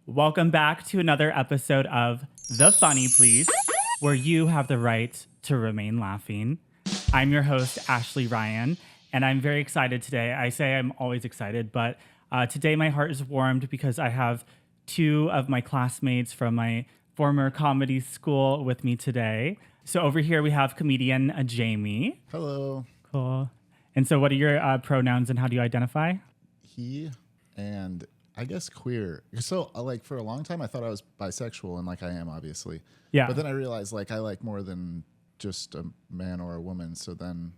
Welcome back to another episode of The Funny Please, where you have the right to remain laughing. I'm your host, Ashley Ryan, and I'm very excited today. I say I'm always excited, but today my heart is warmed because I have two of my classmates from my former comedy school with me today. So over here we have comedian Jamie. Hello. Cool. And so what are your pronouns and how do you identify? He and I guess queer. So for a long time I thought I was bisexual, and I am obviously. Yeah. But then I realized I like more than just a man or a woman.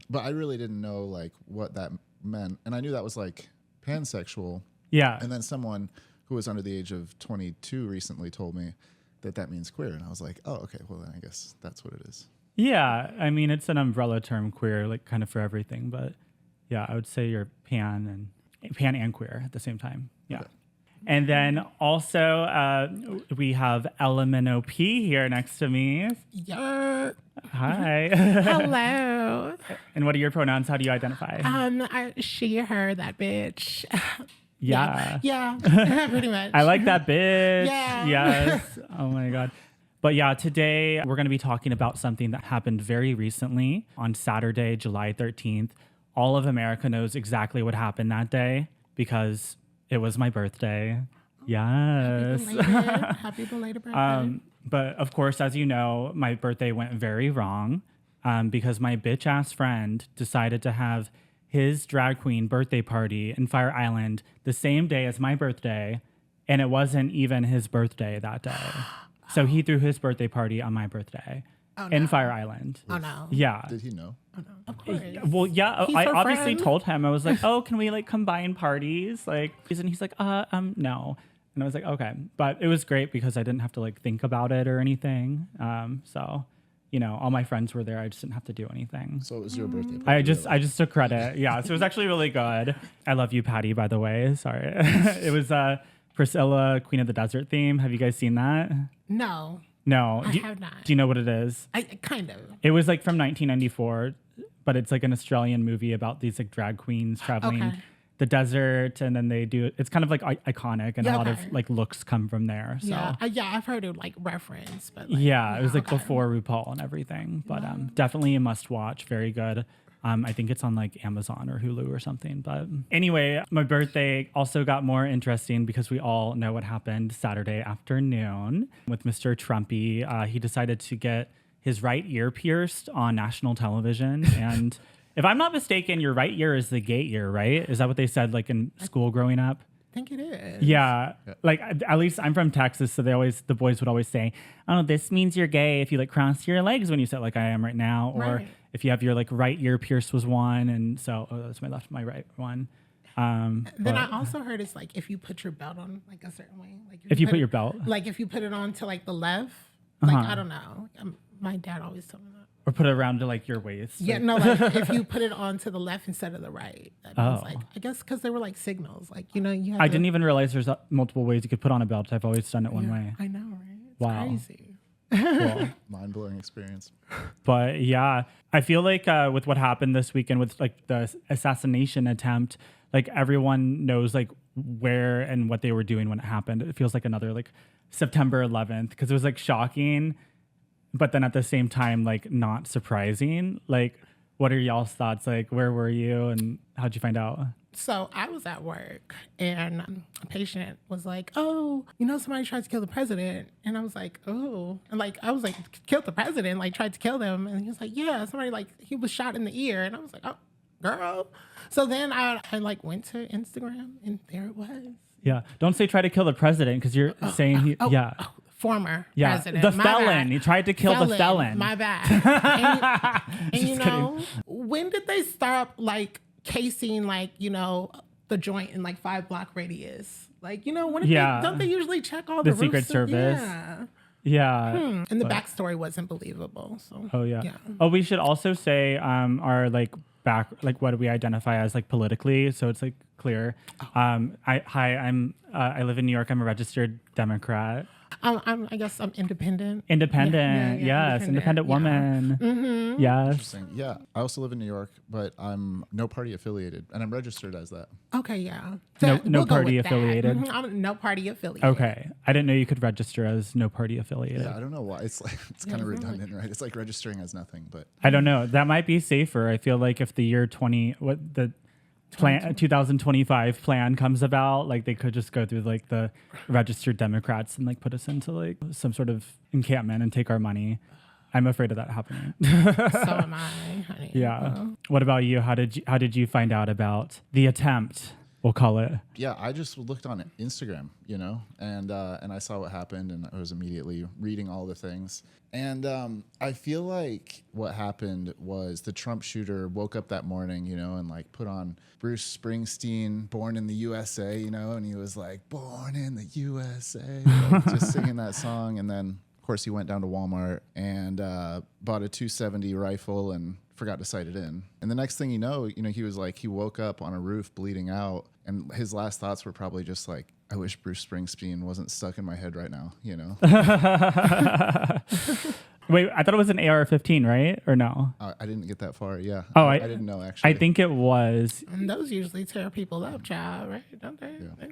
But I really didn't know what that meant, and I knew that was pansexual. Yeah. And then someone who was under the age of 22 recently told me that means queer, and I was like, oh, okay, well then I guess that's what it is. Yeah, I mean it's an umbrella term, queer, kind of for everything, but yeah, I would say you're pan and queer at the same time. Yeah. Okay. And then also we have Elleaminopee here next to me. Yeah. Hi. Hello. And what are your pronouns? How do you identify? She, her, that bitch. Yeah. Yeah. Pretty much. I like that bitch. Yeah. Yes. Oh my God. But yeah, today we're going to be talking about something that happened very recently on Saturday, July 13th. All of America knows exactly what happened that day because it was my birthday. Yes. Happy belated birthday. But of course, as you know, my birthday went very wrong because my bitch ass friend decided to have his drag queen birthday party in Fire Island the same day as my birthday. And it wasn't even his birthday that day. So he threw his birthday party on my birthday in Fire Island. Oh, no. Yeah. Did he know? Oh, no. Of course. Well, yeah, He's I her obviously friend. told him. I was like, oh, can we combine parties? And he's like, no. And I was like, okay. But it was great because I didn't have to think about it or anything. So, all my friends were there. I just didn't have to do anything. So it was your birthday party. I just took credit. Yeah. So it was actually really good. I love you, Patty, by the way. Sorry. It was Priscilla, Queen of the Desert theme. Have you guys seen that? No. No. I have not. Do you know what it is? I kind of. It was from 1994, but it's an Australian movie about these drag queens traveling the desert, and then they do. It's kind of iconic, and a lot of looks come from there. So Yeah, I've heard it reference, but it was before RuPaul and everything. But definitely a must watch. Very good. I think it's on Amazon or Hulu or something. But anyway, my birthday also got more interesting because we all know what happened Saturday afternoon with Mr. Trumpy. He decided to get his right ear pierced on national television. And if I'm not mistaken, your right ear is the gay ear, right? Is that what they said in school growing up? I think it is. Yeah. At least I'm from Texas, so the boys would always say, oh, this means you're gay if you cross your legs when you sit like I am right now. Or Right. if you have your right ear pierced was one. And so, that's my right one. Then I also heard it's if you put your belt on a certain way. If you put your belt? If you put it on to the left. I don't know. My dad always told me that. Or put it around to your waist. Yeah, no, if you put it on to the left instead of the right. That means I guess because they were signals. You have I didn't even realize there's multiple ways you could put on a belt. I've always done it one way. I know, right? It's Wow. crazy. Cool. Mind-blowing experience. But yeah, I feel with what happened this weekend with the assassination attempt, everyone knows where and what they were doing when it happened. It feels like another September 11th because it was shocking, but then at the same time not surprising. What are y'all's thoughts? Where were you and how'd you find out? So I was at work and a patient was like, oh, somebody tried to kill the president. And I was like, oh. And I was killed the president, tried to kill them. And he was like, yeah, somebody he was shot in the ear. And I was like, oh, girl. So then I went to Instagram and there it was. Yeah. Don't say try to kill the president because you're saying former yeah, president. the My felon. bad. He tried to kill the felon. My bad. And when did they stop casing the joint in 5-block radius? When don't they usually check all the Secret roofs? Service? Yeah. And the backstory wasn't believable. So Oh yeah. Oh, we should also say our back what do we identify as politically, so it's clear. I live in New York. I'm a registered Democrat. I guess I'm independent. Independent, yes, independent woman. Mm-hmm. Yes. Interesting. Yeah, I also live in New York, but I'm no party affiliated, and I'm registered as that. Okay, yeah. No We'll go party with that. affiliated. I'm no party affiliated. Okay. I didn't know you could register as no party affiliated. Yeah, I don't know why. It's like it's kind of redundant, right? It's like registering as nothing, but I don't know. That might be safer. I feel like if the year 2025 plan comes about, like they could just go through like the registered Democrats and like put us into like some sort of encampment and take our money. I'm afraid of that happening. So am I, honey. Yeah. What about you? How did you find out about the attempt? We'll call it. yeah, I just looked on Instagram, and I saw what happened, and I was immediately reading all the things. And I feel like what happened was the Trump shooter woke up that morning, and like put on Bruce Springsteen, "Born in the USA," and he was like, "Born in the USA," like, just singing that song. And then, of course, he went down to Walmart and bought a .270 rifle and forgot to sight it in. And the next thing you know, he was like, he woke up on a roof bleeding out, and his last thoughts were probably just like, I wish Bruce Springsteen wasn't stuck in my head right now, Wait, I thought it was an AR-15, right? Or no? I didn't get that far. Yeah. Oh, I didn't know actually. I think it was. And those usually tear people up, child, right? Don't they? Yeah.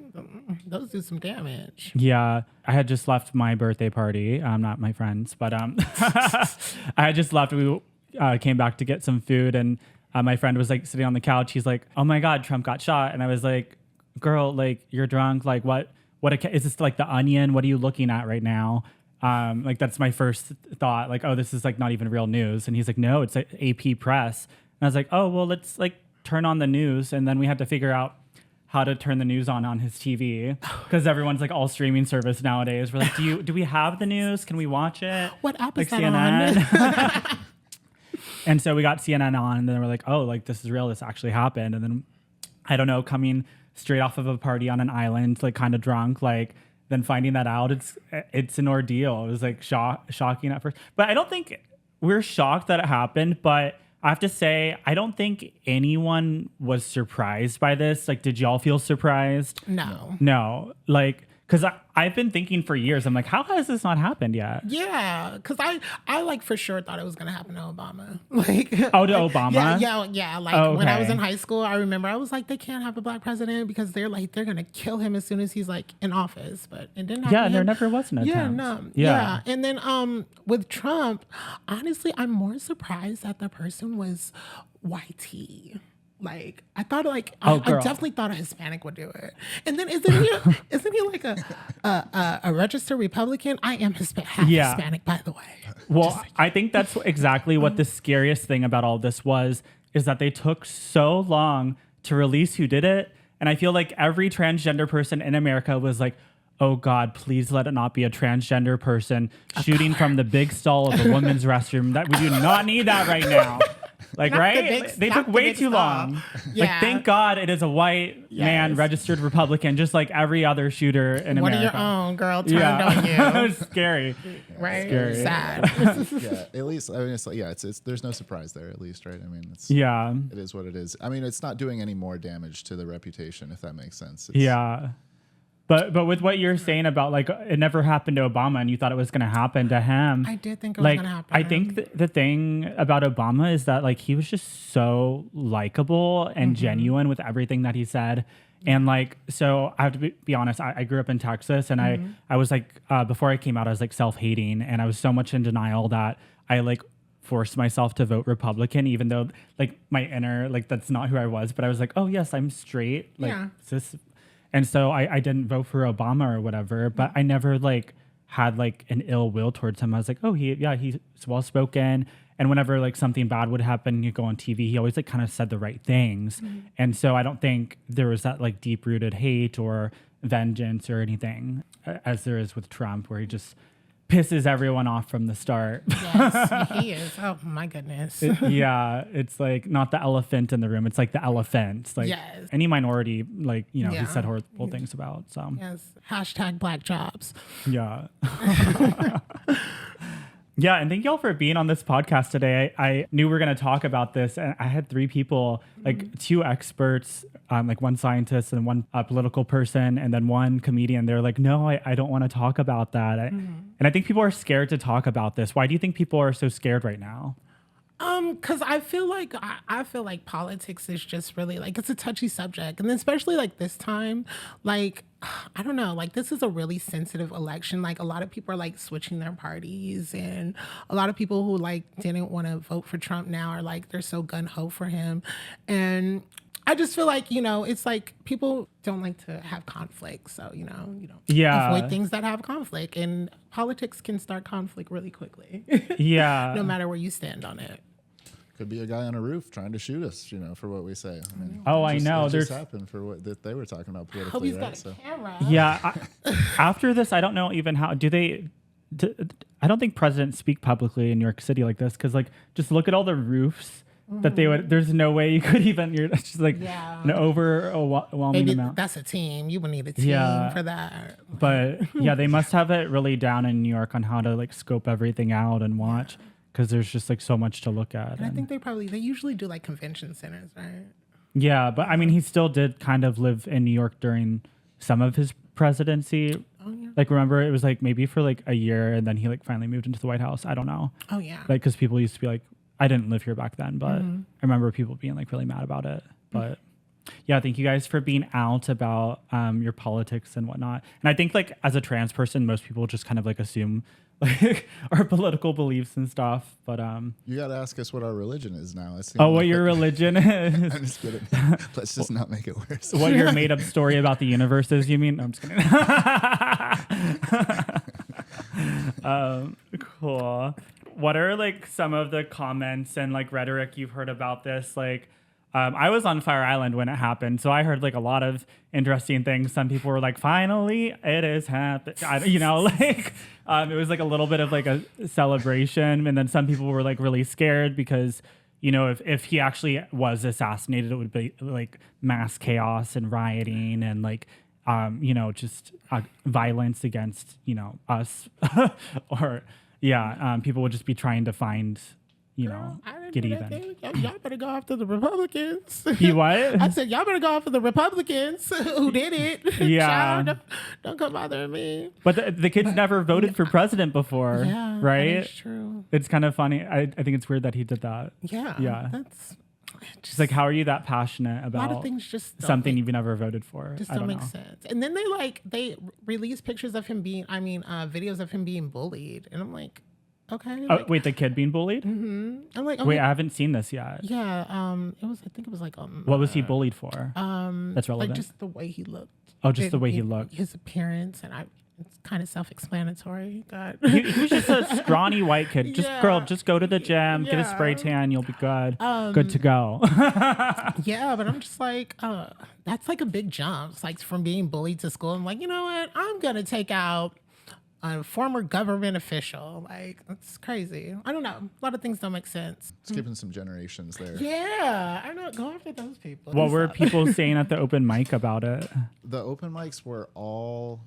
Those do some damage. Yeah, I had just left my birthday party. Not my friends, but I had just left. We came back to get some food, and my friend was like sitting on the couch. He's like, "Oh my God, Trump got shot," and I was like, "Girl, like you're drunk. Like what? Is this like The Onion? What are you looking at right now?" Like that's my first thought. Like, oh, this is like not even real news. And he's like, no, it's like AP Press. And I was like, oh, well, let's like turn on the news. And then we had to figure out how to turn the news on his TV because everyone's like all streaming service nowadays. We're like, do we have the news? Can we watch it? What app like is that CNN? On? And so we got CNN on, and then we're like, oh, like this is real. This actually happened. And then I don't know, coming straight off of a party on an island, like kind of drunk, like. Then finding that out, it's an ordeal. It was like shocking at first, but I don't think we're shocked that it happened. But I have to say, I don't think anyone was surprised by this. Like, did y'all feel surprised? No. Like, because I've been thinking for years, I'm like, how has this not happened yet? Yeah, because I like for sure thought it was gonna happen to Obama. Like, oh, to Obama? Yeah. Like when I was in high school, I remember I was like, they can't have a black president because they're gonna kill him as soon as he's like in office. But it didn't happen. Yeah, there never was an attempt. Yeah. And then with Trump, honestly, I'm more surprised that the person was YT. Like I thought, I definitely thought a Hispanic would do it. And then isn't he like a registered Republican? I am Hispanic, by the way. Well, I think that's exactly what the scariest thing about all this is that they took so long to release who did it, and I feel like every transgender person in America was like, oh God, please let it not be a transgender person shooting from the big stall of a women's restroom. That we do not need that right now. Like, right? They took way too long. Yeah. Like, thank God it is a white man registered Republican, just like every other shooter in America. One of your own, girl, turned on you. It's scary. Right? Scary. Sad. Yeah, at least, I mean, it's there's no surprise there, at least, right? I mean, it is what it is. I mean, it's not doing any more damage to the reputation, if that makes sense. But with what you're saying about like it never happened to Obama and you thought it was going to happen to him. I did think it was going to happen. I think the thing about Obama is that like he was just so likable and genuine with everything that he said. And like, so I have to be honest, I grew up in Texas and I was like, before I came out, I was like self-hating and I was so much in denial that I like forced myself to vote Republican, even though like my inner, like that's not who I was, but I was like, oh yes, I'm straight. Like cis. And so I didn't vote for Obama or whatever, but I never like had like an ill will towards him. I was like, oh, he's well spoken. And whenever like something bad would happen, you go on TV, he always like kind of said the right things. And so I don't think there was that like deep rooted hate or vengeance or anything as there is with Trump, where he just pisses everyone off from the start. Yes, he is. Oh my goodness. It's like not the elephant in the room. It's like the elephant. Like any minority, like, he said horrible things about. So Hashtag black jobs. Yeah. Yeah, and thank y'all for being on this podcast today. I knew we were going to talk about this, and I had 3 people, like 2 experts, like one scientist and one political person, and then one comedian. They're like, no, I don't want to talk about that. And I think people are scared to talk about this. Why do you think people are so scared right now? Because I feel like politics is just really like it's a touchy subject, and then especially like this time, like I don't know, like this is a really sensitive election. Like a lot of people are like switching their parties, and a lot of people who like didn't want to vote for Trump now are like they're so gun ho for him, and I just feel like, it's like people don't like to have conflict. So, you don't Yeah. avoid things that have conflict. And politics can start conflict really quickly. Yeah. No matter where you stand on it. Could be a guy on a roof trying to shoot us, for what we say. I mean, I know. It There's just happened for what that they were talking about Hope politically, he's right? got a camera. Yeah. After this, I don't know even how I don't think presidents speak publicly in New York City like this because, like, just look at all the roofs that they would. There's no way you could even. It's just like an overwhelming Maybe amount. that's a team. You would need a team for that. But yeah, they must have it really down in New York on how to like scope everything out and watch because there's just like so much to look at. And I think they usually do like convention centers, right? Yeah, but I mean, he still did kind of live in New York during some of his presidency. Oh, yeah. Like, remember, it was like maybe for like a year and then he like finally moved into the White House. I don't know. Oh, yeah. Like, because people used to be like, I didn't live here back then, but I remember people being like really mad about it. But yeah, thank you guys for being out about your politics and whatnot. And I think like as a trans person, most people just kind of like assume like our political beliefs and stuff. But you got to ask us what our religion is now. what your religion is? I'm just kidding. Let's just not make it worse. What your made up story about the universe is? You mean? No, I'm just kidding. Cool. What are like some of the comments and like rhetoric you've heard about this? Like, I was on Fire Island when it happened, so I heard like a lot of interesting things. Some people were like, "Finally, it has happened." Like it was like a little bit of like a celebration, and then some people were like really scared because if he actually was assassinated, it would be like mass chaos and rioting and like just violence against us or. Yeah, people would just be trying to find, get even. Y'all better go after the Republicans. You what? I said, y'all better go after the Republicans who did it. Yeah. Child, don't come bother me. But the kids never voted for president before, Yeah, right? That's true. It's kind of funny. I think it's weird that he did that. Yeah. Yeah. That's Just like, how are you that passionate about a lot of things just something you've never voted for? Just I don't don't make know. sense. And then they release pictures of him videos of him being bullied, and I'm like, okay. Wait, the kid being bullied? I'm like, Wait, I haven't seen this yet. yeah. I think it was like What was he bullied for? That's relevant. like just the way he looked. Oh, just the way he looked. His appearance, and it's kind of self-explanatory. God. He was just a scrawny white kid. Yeah. Just go to the gym, get a spray tan, you'll be good. Good to go. Yeah, but I'm just like, that's like a big jump. It's like from being bullied to school. I'm like, you know what? I'm gonna take out a former government official. Like, that's crazy. I don't know. A lot of things don't make sense. Skipping some generations there. Yeah, I know. Go after those people. What were people saying at the open mic about it? The open mics were all,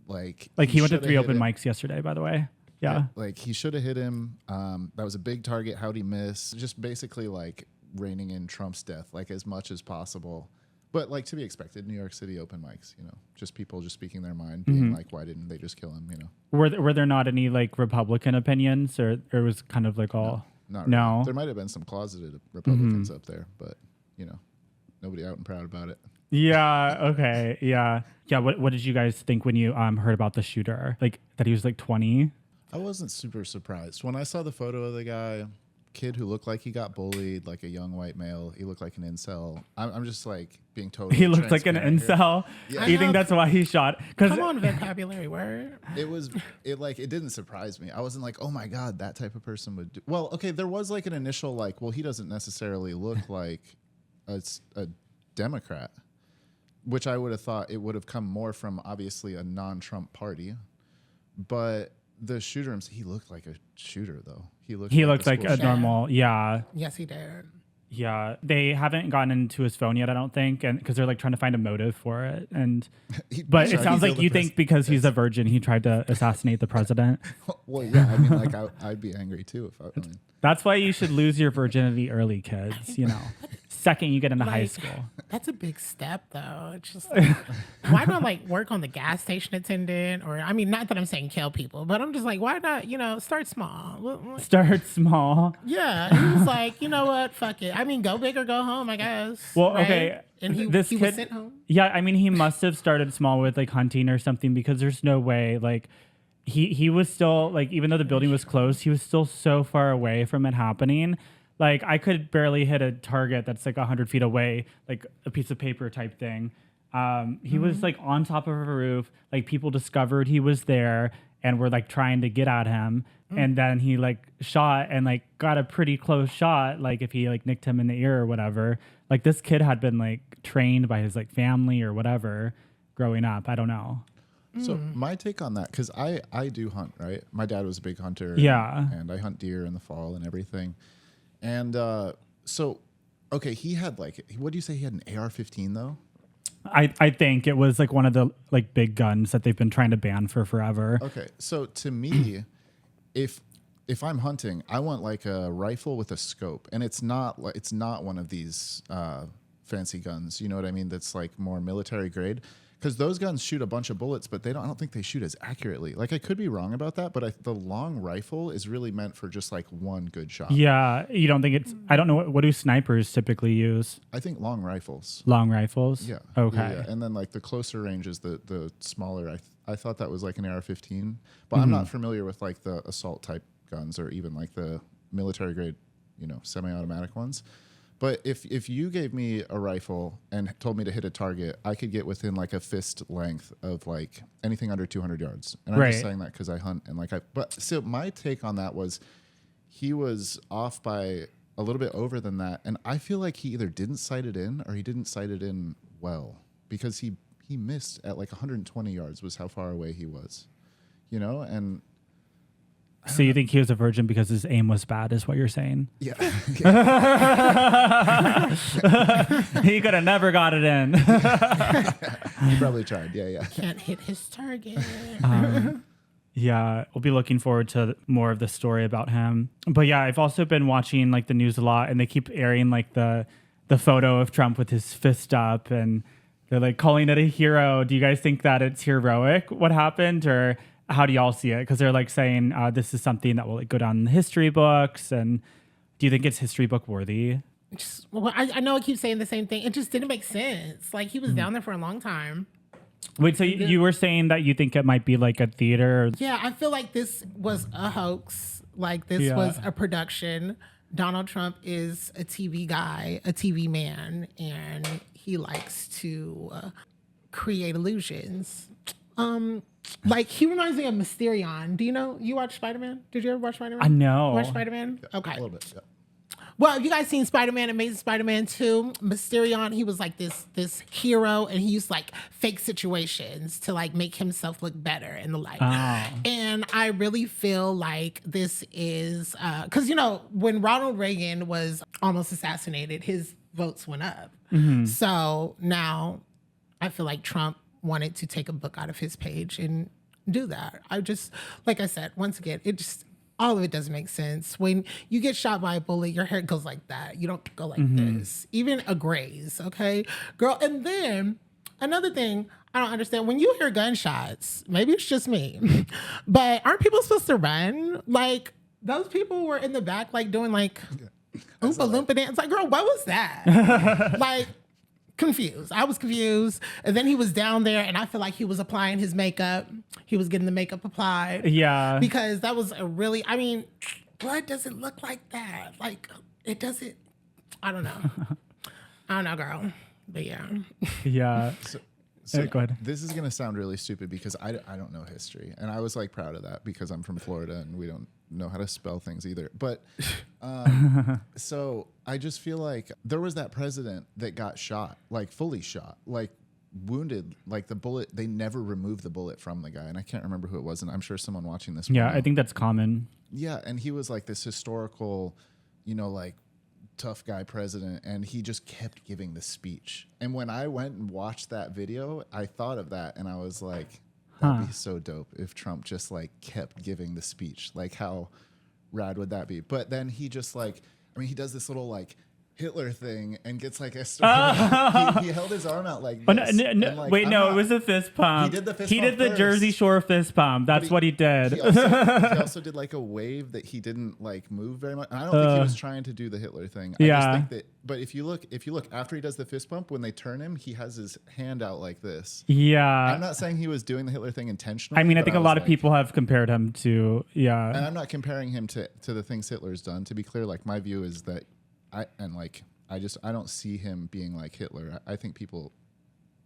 like He went to shoulda 3 hit open him. mics yesterday, by the way. Yeah. Like he should have hit him. That was a big target. How'd he miss? Just basically like reining in Trump's death, like as much as possible. But like to be expected, New York City open mics, just people just speaking their mind, being like, why didn't they just kill him? Were there not any like Republican opinions, or it was kind of like all? Not No. really. There might have been some closeted Republicans up there, but nobody out and proud about it. Yeah. Okay. Yeah. Yeah. What did you guys think when you heard about the shooter? Like that he was like 20? I wasn't super surprised when I saw the photo of the guy, kid who looked like he got bullied, like a young white male. He looked like an incel. I'm just like being totally. He looked like an transparent here. incel. Yeah. You think that's why he shot? Come on, vocabulary word. It didn't surprise me. I wasn't like, oh my God, that type of person would do. Well, okay, there was like an initial like, well, he doesn't necessarily look like a Democrat, which I would have thought it would have come more from obviously a non-Trump party. But the shooter, he looked like a shooter though. He looked like a school shooter. normal. Yeah. Yes, he did. Yeah, they haven't gotten into his phone yet, I don't think, and because they're like trying to find a motive for it. And but it sounds like you think because he's a virgin, he tried to assassinate the president. Well, yeah, I mean, like I'd be angry too if I mean. That's why you should lose your virginity early, kids. You know, second you get into high school. That's a big step, though. It's just like, why not like work on the gas station attendant, or I mean, not that I'm saying kill people, but I'm just like, why not? You know, start small. Start small. Yeah, he was like, you know what? Fuck it. I mean, go big or go home, I guess. Well, right? okay. And he This was kid- sent home. Yeah, I mean, he must have started small with like hunting or something because there's no way like he was still like even though the building was closed, he was still so far away from it happening. Like I could barely hit a target that's like 100 feet away, like a piece of paper type thing. He was like on top of a roof. Like people discovered he was there and were like trying to get at him. And then he like shot and like got a pretty close shot. Like if he like nicked him in the ear or whatever. Like this kid had been like trained by his like family or whatever growing up. I don't know. So my take on that, because I do hunt, right? My dad was a big hunter. Yeah. And I hunt deer in the fall and everything. And so, okay, he had like, what do you say? He had an AR-15 though? I think it was like one of the like big guns that they've been trying to ban for forever. Okay, so to me, if I'm hunting, I want like a rifle with a scope, and it's not one of these fancy guns. You know what I mean? That's like more military grade. Because those guns shoot a bunch of bullets, but I don't think they shoot as accurately. Like I could be wrong about that, but the long rifle is really meant for just like one good shot. Yeah, you don't think it's? I don't know what do snipers typically use? I think long rifles. Long rifles. Yeah. Okay. Yeah. And then like the closer range is the smaller. I thought that was like an AR-15, but I'm not familiar with like the assault type guns or even like the military grade, semi-automatic ones. But if you gave me a rifle and told me to hit a target, I could get within like a fist length of like anything under 200 yards. And I'm just saying that because I hunt and but so my take on that was he was off by a little bit over than that. And I feel like he either didn't sight it in or he didn't sight it in well because he missed at like 120 yards was how far away he was, and So you think he was a virgin because his aim was bad, is what you're saying? yeah. He could have never got it in. He probably tried. Yeah. Can't hit his target. Yeah, we'll be looking forward to more of the story about him. But yeah, I've also been watching like the news a lot, and they keep airing like the photo of Trump with his fist up, and they're like calling it a hero. Do you guys think that it's heroic what happened, or how do y'all see it? Because they're like saying this is something that will like go down in the history books. And do you think it's history book worthy? I know I keep saying the same thing. It just didn't make sense. Like he was down there for a long time. Wait, so you were saying that you think it might be like a theater? Yeah, I feel like this was a hoax. Like this was a production. Donald Trump is a TV guy, a TV man, and he likes to create illusions. Like he reminds me of Mysterion. Do you watch Spider-Man? Did you ever watch Spider-Man? I know. Watch Spider-Man? Okay. A little bit. Yeah. Well, you guys seen Spider-Man, Amazing Spider-Man 2? Mysterion, he was like this hero, and he used like fake situations to like make himself look better in the light. Oh. And I really feel like this is because when Ronald Reagan was almost assassinated, his votes went up. So now I feel like Trump wanted to take a book out of his page and do that. I just, like I said, once again, all of it doesn't make sense. When you get shot by a bullet, your hair goes like that. You don't go like this. Even a graze, okay? Girl, and then another thing I don't understand, when you hear gunshots, maybe it's just me, but aren't people supposed to run? Like, those people were in the back, like, doing, like, Oompa Loompa dance. Like, girl, what was that? Like, confused. I was confused. And then he was down there, and I feel like he was applying his makeup. He was getting the makeup applied. Yeah. Because that was blood doesn't look like that. Like, it doesn't, I don't know, girl. But yeah. Yeah. So go ahead. This is going to sound really stupid because I don't know history. And I was like proud of that because I'm from Florida and we don't know how to spell things either. But so I just feel like there was that president that got shot, like fully shot, like wounded, like the bullet. They never removed the bullet from the guy. And I can't remember who it was. And I'm sure someone watching this. Yeah, I think that's common. Yeah. And he was like this historical, like tough guy president, and he just kept giving the speech. And when I went and watched that video, I thought of that, and I was like, that'd be so dope if Trump just like kept giving the speech. Like, how rad would that be? But then he just like, I mean, he does this little like Hitler thing and gets like a he held his arm out like this. Wait, no, it was a fist pump. He did the fist He pump did the first. Jersey Shore fist pump. That's what he did. He also did like a wave that he didn't like move very much. And I don't think he was trying to do the Hitler thing. I just think that, but if you look after he does the fist pump, when they turn him, he has his hand out like this. Yeah. I'm not saying he was doing the Hitler thing intentionally. I mean, I think a lot of people have compared him to, And I'm not comparing him to the things Hitler's done. To be clear, like my view is that I don't see him being like Hitler. I think people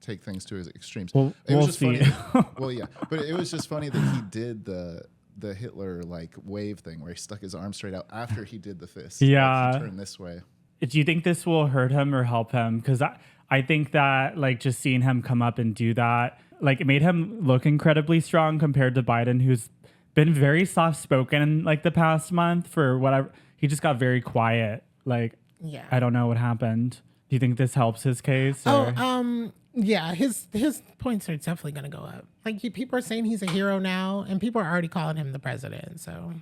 take things to his extremes. Well, it was just see. funny. Well, yeah, but it was just funny that he did the Hitler like wave thing where he stuck his arm straight out after he did the fist. Yeah, like, he turned this way. Do you think this will hurt him or help him? Because I think that like just seeing him come up and do that, like it made him look incredibly strong compared to Biden, who's been very soft spoken like the past month for whatever. He just got very quiet. Like. Yeah. I don't know what happened. Do you think this helps his case? Or? Yeah, his points are definitely going to go up. Like people are saying he's a hero now, and people are already calling him the president. So,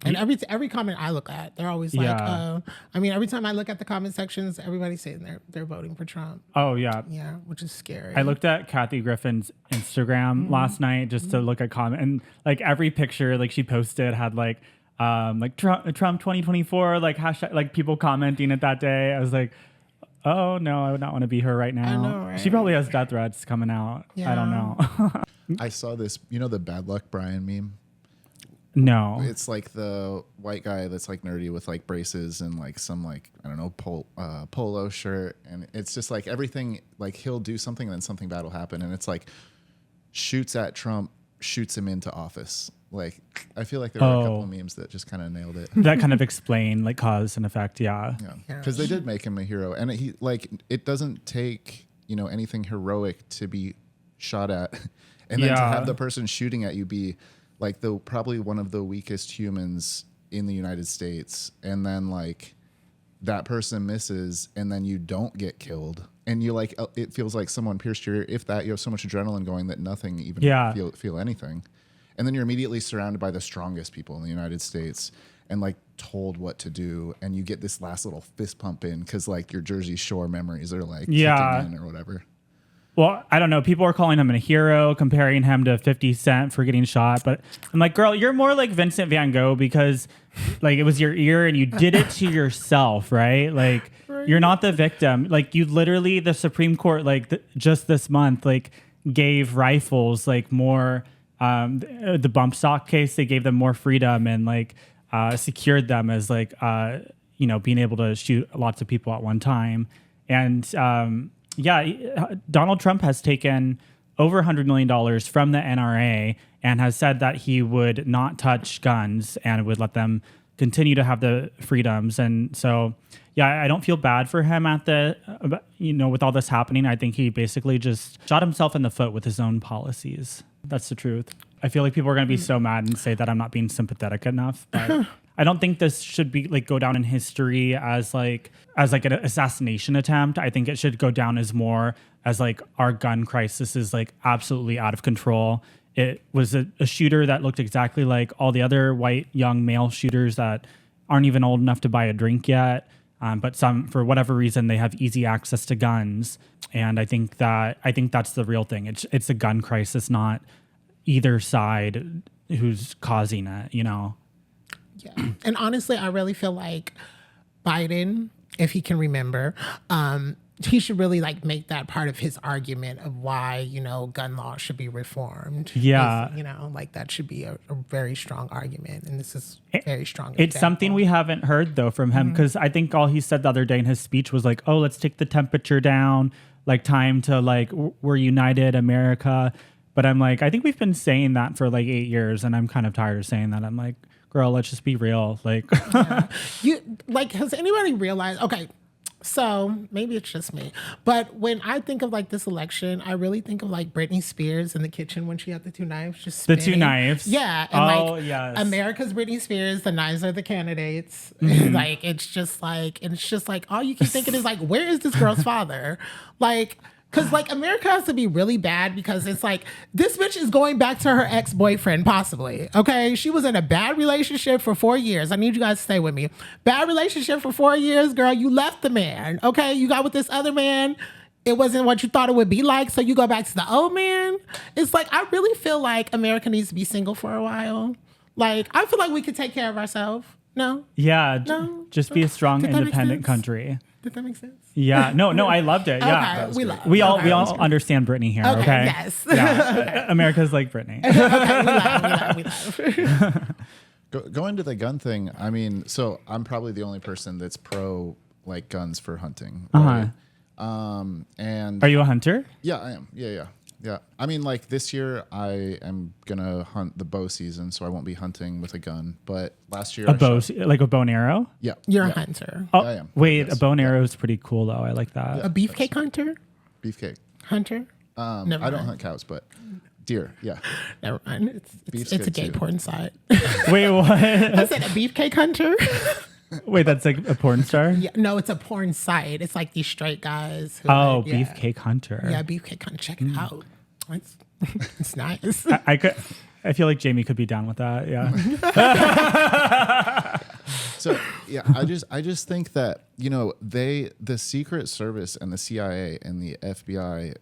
and every comment I look at, they're always like, I mean, every time I look at the comment sections, everybody's saying they're voting for Trump. Oh yeah, yeah, which is scary. I looked at Kathy Griffin's Instagram last night just to look at comment, and like every picture like she posted had like Trump 2024, like hashtag, like people commenting it that day. I was like, oh no, I would not want to be her right now. I know, right? She probably has death threats coming out. Yeah. I don't know. I saw this, the bad luck Brian meme. No, it's like the white guy that's like nerdy with like braces and like some like I don't know polo shirt, and it's just like everything, like he'll do something and then something bad will happen, and it's like shoots at Trump, shoots him into office. Like, I feel like there were a couple of memes that just kind of nailed it. That kind of explain like cause and effect. Yeah. Because they did make him a hero, and it doesn't take anything heroic to be shot at, and then to have the person shooting at you be like probably one of the weakest humans in the United States, and then like that person misses, and then you don't get killed, and you like it feels like someone pierced your ear. If that, you have so much adrenaline going that nothing even feel anything. And then you're immediately surrounded by the strongest people in the United States and like told what to do. And you get this last little fist pump in because like your Jersey Shore memories are like kicking in or whatever. Well, I don't know. People are calling him a hero, comparing him to 50 Cent for getting shot. But I'm like, girl, you're more like Vincent Van Gogh because like it was your ear and you did it to yourself, right? Like you're not the victim. Like you literally, the Supreme Court, like just this month, like gave rifles like more... the bump stock case, they gave them more freedom and like secured them as like being able to shoot lots of people at one time. And Donald Trump has taken over $100 million from the NRA and has said that he would not touch guns and would let them continue to have the freedoms. And so I don't feel bad for him at with all this happening. I think he basically just shot himself in the foot with his own policies. That's the truth. I feel like people are going to be so mad and say that I'm not being sympathetic enough. But I don't think this should be like go down in history as like an assassination attempt. I think it should go down as more as like our gun crisis is like absolutely out of control. It was a shooter that looked exactly like all the other white young male shooters that aren't even old enough to buy a drink yet. But some, for whatever reason, they have easy access to guns. And I think that's the real thing. It's a gun crisis, not either side who's causing it, Yeah. And honestly, I really feel like Biden, if he can remember, he should really like make that part of his argument of why, gun laws should be reformed. Yeah. Like that should be a very strong argument. And this is very strong. It's something we haven't heard though from him, because I think all he said the other day in his speech was like, oh, let's take the temperature down, like time to like, we're united America. But I'm like, I think we've been saying that for like 8 years and I'm kind of tired of saying that. I'm like, girl, let's just be real. Like, has anybody realized, okay, So maybe it's just me. But when I think of like this election, I really think of like Britney Spears in the kitchen when she had the two knives just The two spinning. knives. Yeah. And Oh, like yes. America's Britney Spears, the knives are the candidates. Like it's just like all you keep thinking is like, where is this girl's father? Like, because like America has to be really bad because it's like this bitch is going back to her ex-boyfriend possibly. Okay, she was in a bad relationship for 4 years. I need you guys to stay with me. Bad relationship for 4 years, girl. You left the man. Okay, you got with this other man. It wasn't what you thought it would be like, so you go back to the old man. It's like I really feel like America needs to be single for a while. Like I feel like we could take care of ourselves. No, Yeah. No? Just be a strong, Did that make independent sense? country. did that make sense? Yeah. No, I loved it. Yeah. Okay, We all okay. understand Britney here. Okay. Yes. Yeah. America's like Britney. Okay, we love. Going to the gun thing, I mean, so I'm probably the only person that's pro like guns for hunting. Right? And Are you a hunter? yeah, I am. Yeah. I mean, like this year, I am gonna hunt the bow season, so I won't be hunting with a gun. But last year, A bow, like a bow and arrow? Yeah, You're a yeah. hunter. Oh, I am. wait, Yes. a bow and arrow is pretty cool though. I like that. A beefcake hunter? Beefcake. Hunter? Never I don't mind. hunt cows, but deer. Yeah. Never mind. It's Beef's a good gay too. porn site. Wait, what? I said a beefcake hunter? Wait, that's like a porn star? Yeah, no, it's a porn site. It's like these straight guys. Who Oh, like, yeah. Beefcake Hunter. Yeah, beefcake hunter. Check it out. It's nice. I feel like Jamie could be down with that. Yeah. So yeah, I just think that the Secret Service and the CIA and the FBI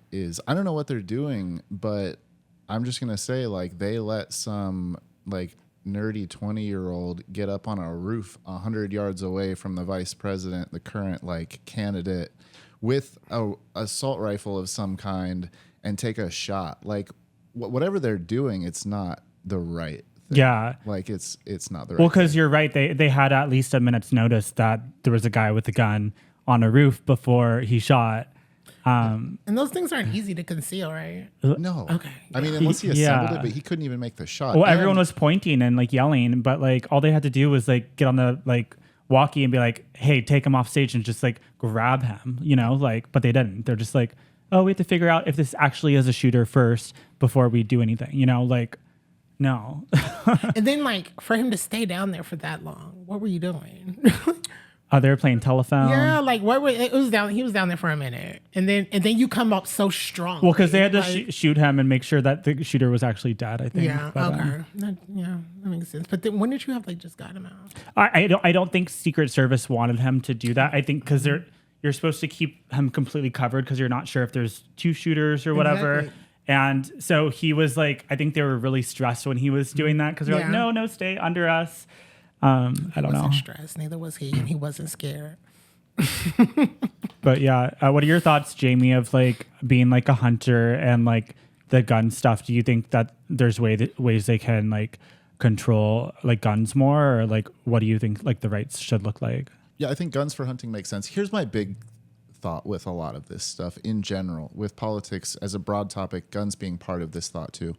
I don't know what they're doing, but I'm just gonna say like they let some like nerdy 20-year-old get up on a roof 100 yards away from the vice president, the current like candidate, with a assault rifle of some kind and take a shot. Like whatever they're doing, it's not the right thing. Yeah. Like it's not the right. Well, because you're right. They had at least a minute's notice that there was a guy with a gun on a roof before he shot. And those things aren't easy to conceal, right? No. Okay. I mean, unless he assembled it, but he couldn't even make the shot. Well, And- everyone was pointing and like yelling, but like all they had to do was like get on the like walkie and be like, "Hey, take him off stage," and just like grab him, like. But they didn't. They're just like, "Oh, we have to figure out if this actually is a shooter first before we do anything," like. No. And then like for him to stay down there for that long, what were you doing? Oh, they were playing telephone. Yeah, like he was down there for a minute. And then you come up so strong. Well, because they had to shoot him and make sure that the shooter was actually dead, I think. Yeah, But, okay. That makes sense. But then when did you have like just got him out? I don't think Secret Service wanted him to do that. I think because you're supposed to keep him completely covered because you're not sure if there's two shooters or whatever. Exactly. And so he was like, I think they were really stressed when he was doing that because they're like, Yeah. no, stay under us. I don't know. Wasn't stressed. Neither was he, and he wasn't scared. But yeah, what are your thoughts, Jamie, of like being like a hunter and like the gun stuff? Do you think that there's ways they can like control like guns more, or like what do you think like the rights should look like? Yeah, I think guns for hunting makes sense. Here's my big thought with a lot of this stuff in general, with politics as a broad topic, guns being part of this thought too,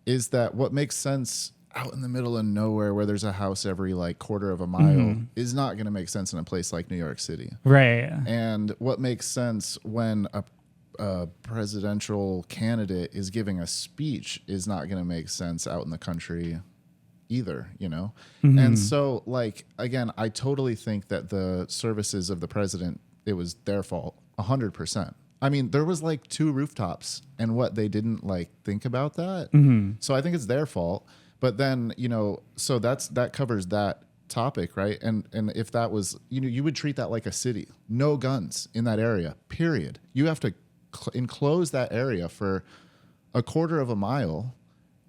is that what makes sense out in the middle of nowhere where there's a house every like quarter of a mile is not going to make sense in a place like New York City. Right. And what makes sense when a presidential candidate is giving a speech is not going to make sense out in the country either, And so like, again, I totally think that the services of the president, it was their fault 100%. I mean, there was like 2 rooftops and what they didn't like think about that. So I think it's their fault. But then, so that covers that topic, right? And if that was, you would treat that like a city. No guns in that area, period. You have to enclose that area for a quarter of a mile,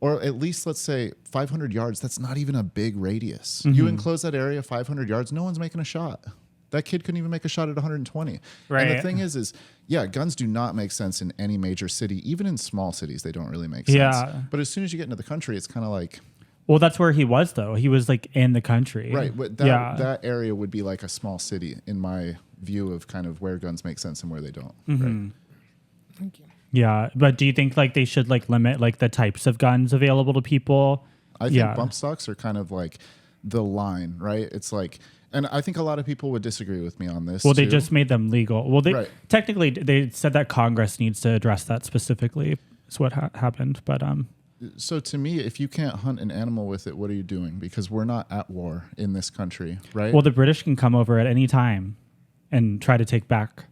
or at least let's say 500 yards. That's not even a big radius. You enclose that area 500 yards, no one's making a shot. That kid couldn't even make a shot at 120. Right. And the thing is yeah, guns do not make sense in any major city. Even in small cities, they don't really make sense. Yeah. But as soon as you get into the country, it's kind of like... Well, that's where he was though. He was like in the country. Right. But that area would be like a small city in my view of kind of where guns make sense and where they don't. Right. Thank you. Yeah. But do you think like they should like limit like the types of guns available to people? I think bump stocks are kind of like the line, right? It's like And I think a lot of people would disagree with me on this. Well, they too. just made them legal. Well, they Right. technically they said that Congress needs to address that specifically. Is what happened. But So to me, if you can't hunt an animal with it, what are you doing? Because we're not at war in this country, right? well, the British can come over at any time and try to take back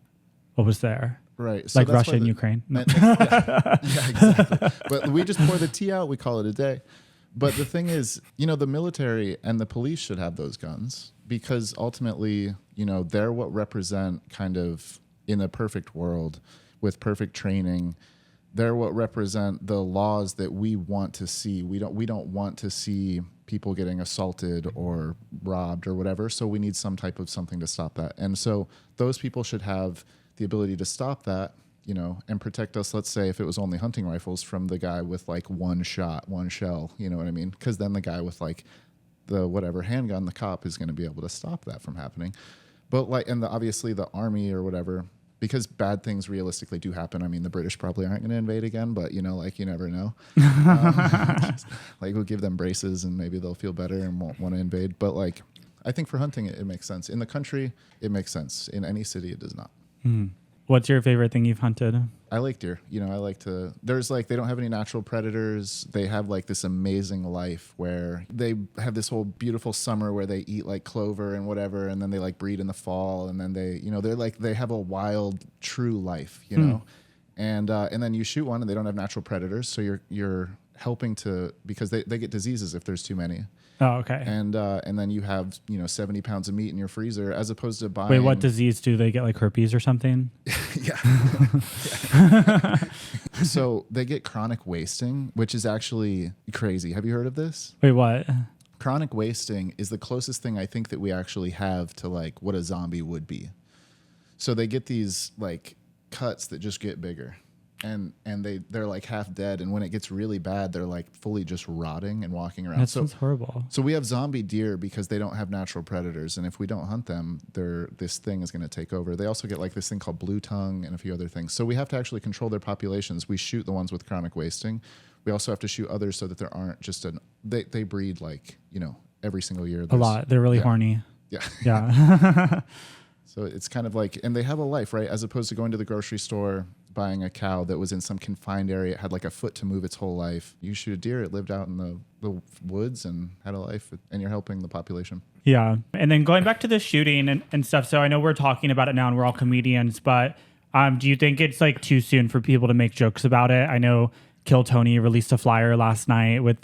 what was there. Right. So Like that's Russia why and Ukraine. No. yeah, exactly. But we just pour the tea out, we call it a day. But the thing is, the military and the police should have those guns because ultimately, they're what represent kind of in a perfect world with perfect training. They're what represent the laws that we want to see. We don't want to see people getting assaulted or robbed or whatever. So we need some type of something to stop that. And so those people should have the ability to stop that, and protect us. Let's say if it was only hunting rifles from the guy with like one shot, one shell, you know what I mean? Because then the guy with like the whatever handgun, the cop is going to be able to stop that from happening. But obviously the army or whatever, because bad things realistically do happen. I mean, the British probably aren't going to invade again, but you never know. We'll give them braces and maybe they'll feel better and won't want to invade. But I think for hunting, it makes sense. In the country, it makes sense. In any city, it does not. What's your favorite thing you've hunted? I like deer. I like to, they don't have any natural predators. They have this amazing life where they have this whole beautiful summer where they eat clover and whatever. And then they breed in the fall. And then they have a wild, true life, and then you shoot one and they don't have natural predators. So you're helping because they get diseases if there's too many. Oh, okay. And then you have 70 pounds of meat in your freezer as opposed to buying. Wait, what disease do they get? Like herpes or something? Yeah. So they get chronic wasting, which is actually crazy. Have you heard of this? Wait, what? Chronic wasting is the closest thing I think that we actually have to what a zombie would be. So they get these cuts that just get bigger. And they're half dead, and when it gets really bad, they're fully just rotting and walking around. That sounds horrible. So we have zombie deer because they don't have natural predators, and if we don't hunt them, this thing is going to take over. They also get this thing called blue tongue and a few other things. So we have to actually control their populations. We shoot the ones with chronic wasting. We also have to shoot others so that there aren't just they breed every single year. A lot. They're really horny. Yeah. Yeah. So it's kind of and they have a life, right? As opposed to going to the grocery store, buying a cow that was in some confined area, it had a foot to move its whole life. You shoot a deer, it lived out in the woods and had a life, and you're helping the population. Yeah. And then going back to the shooting and stuff. So I know we're talking about it now and we're all comedians, but do you think it's too soon for people to make jokes about it? I know Kill Tony released a flyer last night with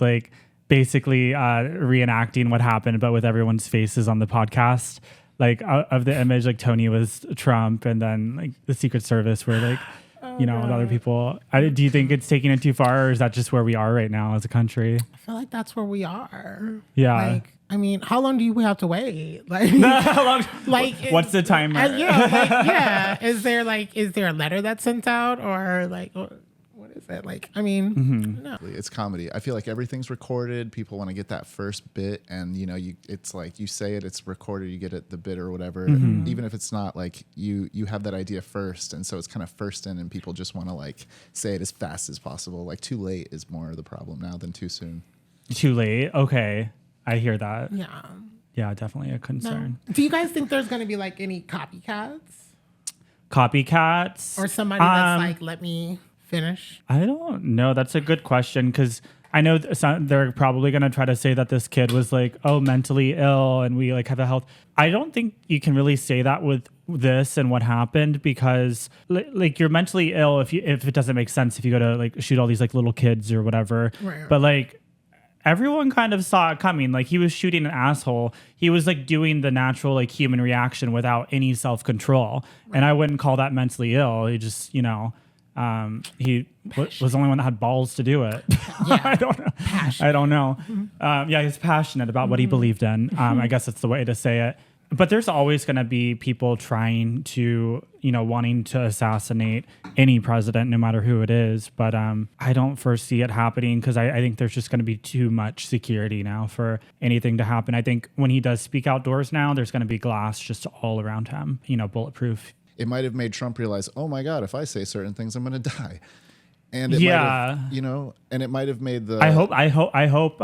basically reenacting what happened, but with everyone's faces on the podcast. Of the image, Tony was Trump, and then the Secret Service were and other people. Do you think it's taking it too far, or is that just where we are right now as a country? I feel like that's where we are. Yeah. I mean, how long do we have to wait? How long? What's the timer? Is there a letter that's sent out, or what is it? No. It's comedy. I feel like everything's recorded. People want to get that first bit, and it's you say it, it's recorded, you get it the bit or whatever. Even if it's not you have that idea first, and so it's kind of first in, and people just want to say it as fast as possible. Too late is more the problem now than too soon. Too late. Okay, I hear that. Yeah. Yeah, definitely a concern. No. Do you guys think there's going to be any copycats? Copycats? Or somebody that's let me finish? I don't know. That's a good question, because I know they're probably going to try to say that this kid was mentally ill and we have a health. I don't think you can really say that with this and what happened, because you're mentally ill if it doesn't make sense if you go to shoot all these little kids or whatever. Right. But everyone kind of saw it coming. He was shooting an asshole. He was doing the natural human reaction without any self-control. Right. And I wouldn't call that mentally ill. He just, he was the only one that had balls to do it. Yeah. I don't know. Passionate. I don't know. He's passionate about what he believed in. I guess that's the way to say it. But there's always going to be people trying to, wanting to assassinate any president, no matter who it is. But I don't foresee it happening, because I think there's just going to be too much security now for anything to happen. I think when he does speak outdoors now, there's going to be glass just all around him, bulletproof. It might have made Trump realize, oh my God, if I say certain things, I'm going to die. And it might have, and it might have made the. I hope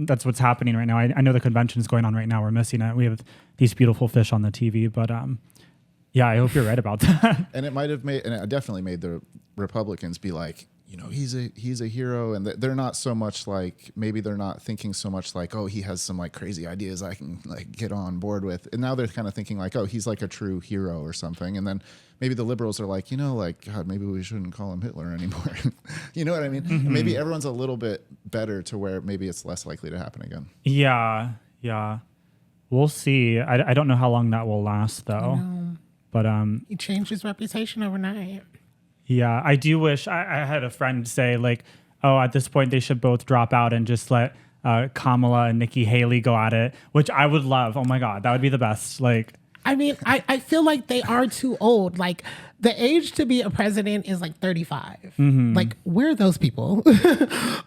that's what's happening right now. I know the convention is going on right now. We're missing it. We have these beautiful fish on the TV, but yeah, I hope you're right about that. And it might have made, and it definitely made the Republicans be like, he's a hero, and they're not so much like, maybe they're not thinking so much like, oh, he has some like crazy ideas I can like get on board with, and now they're kind of thinking like, oh, he's like a true hero or something, and then maybe the liberals are like, God, maybe we shouldn't call him Hitler anymore. You know what I mean? Mm-hmm. Maybe everyone's a little bit better to where maybe it's less likely to happen again. Yeah, we'll see. I don't know how long that will last though, but He changed his reputation overnight. Yeah, I do wish I had a friend say like, oh, at this point they should both drop out and just let Kamala and Nikki Haley go at it, which I would love. Oh my God, that would be the best. Like, I mean, I feel like they are too old. Like the age to be a president is like 35. Mm-hmm. Like we're those people.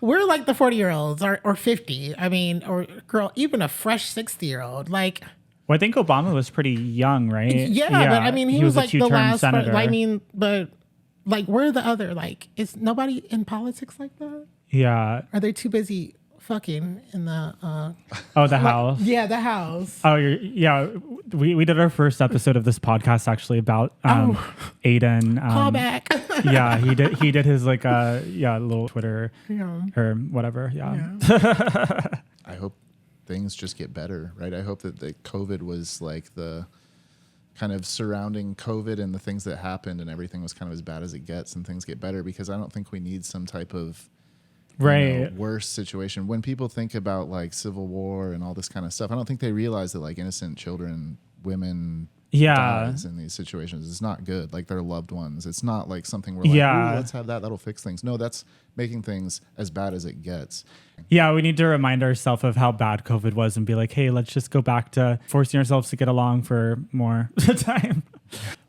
We're like the 40-year-olds or 50. I mean, or girl, even a fresh 60-year-old. Like, well, I think Obama was pretty young, right? yeah, but I mean, he was like the last. senator. I mean, but like, we're the other. Like, is nobody in politics like that? Yeah. Are they too busy fucking in the? The House. Yeah, the House. Oh, yeah. We did our first episode of this podcast actually about Aiden. Callback. Yeah, he did his like little Twitter or whatever. Yeah. I hope things just get better, right? I hope that the COVID was like the kind of surrounding COVID and the things that happened and everything was kind of as bad as it gets and things get better, because I don't think we need some type of worse situation. When people think about like civil war and all this kind of stuff, I don't think they realize that like innocent children, women dies in these situations. It's not good. Like their loved ones. It's not like something we're like, ooh, let's have that'll fix things. No, that's making things as bad as it gets. Yeah, we need to remind ourselves of how bad COVID was and be like, hey, let's just go back to forcing ourselves to get along for more time.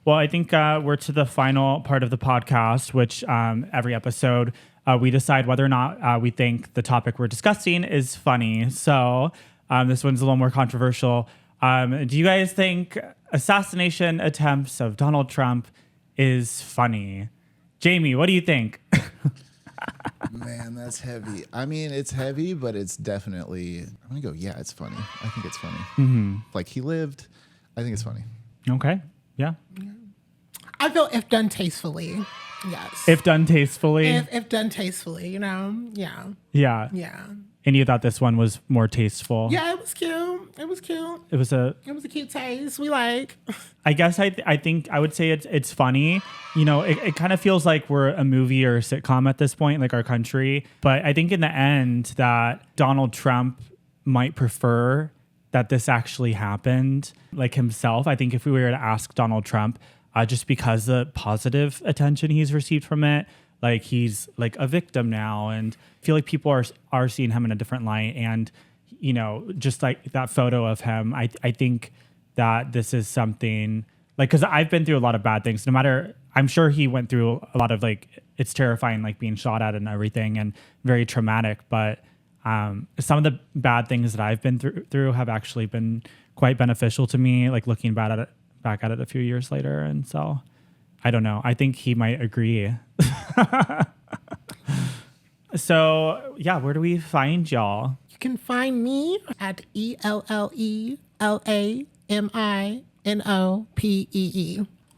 Well, I think we're to the final part of the podcast, which every episode we decide whether or not we think the topic we're discussing is funny. So this one's a little more controversial. Do you guys think assassination attempts of Donald Trump is funny? Jamie, what do you think? Man, that's heavy. I mean, it's heavy, but it's definitely, I'm going to go, yeah, it's funny. I think it's funny. Mm-hmm. Like he lived. I think it's funny. Okay. Yeah. I feel if done tastefully, yes. If done tastefully? If done tastefully, yeah. Yeah. Yeah. And you thought this one was more tasteful? Yeah, it was cute. It was cute. It was a cute taste. We like. I guess I think I would say it's funny. It kind of feels like we're a movie or a sitcom at this point, like our country. But I think in the end that Donald Trump might prefer that this actually happened, like himself. I think if we were to ask Donald Trump, just because the positive attention he's received from it, like he's like a victim now, and I feel like people are seeing him in a different light. And just like that photo of him, I think that this is something like, because I've been through a lot of bad things. No matter, I'm sure he went through a lot of like, it's terrifying, like being shot at and everything, and very traumatic. But some of the bad things that I've been through have actually been quite beneficial to me. Like looking back at it a few years later, and so I don't know. I think he might agree. So yeah, where do we find y'all? You can find me at Elleaminopee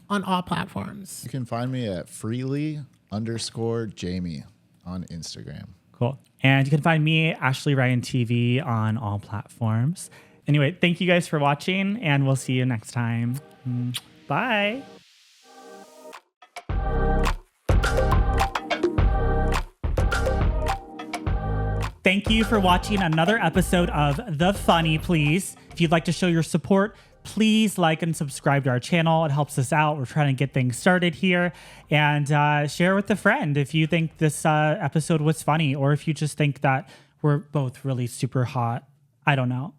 on all platforms. You can find me at Freely_Jamie on Instagram. Cool. And you can find me, Ashley Ryan TV, on all platforms. Anyway, thank you guys for watching, and we'll see you next time. Bye. Thank you for watching another episode of The Funny Please. If you'd like to show your support, please like and subscribe to our channel. It helps us out. We're trying to get things started here. And share with a friend if you think this episode was funny, or if you just think that we're both really super hot. I don't know.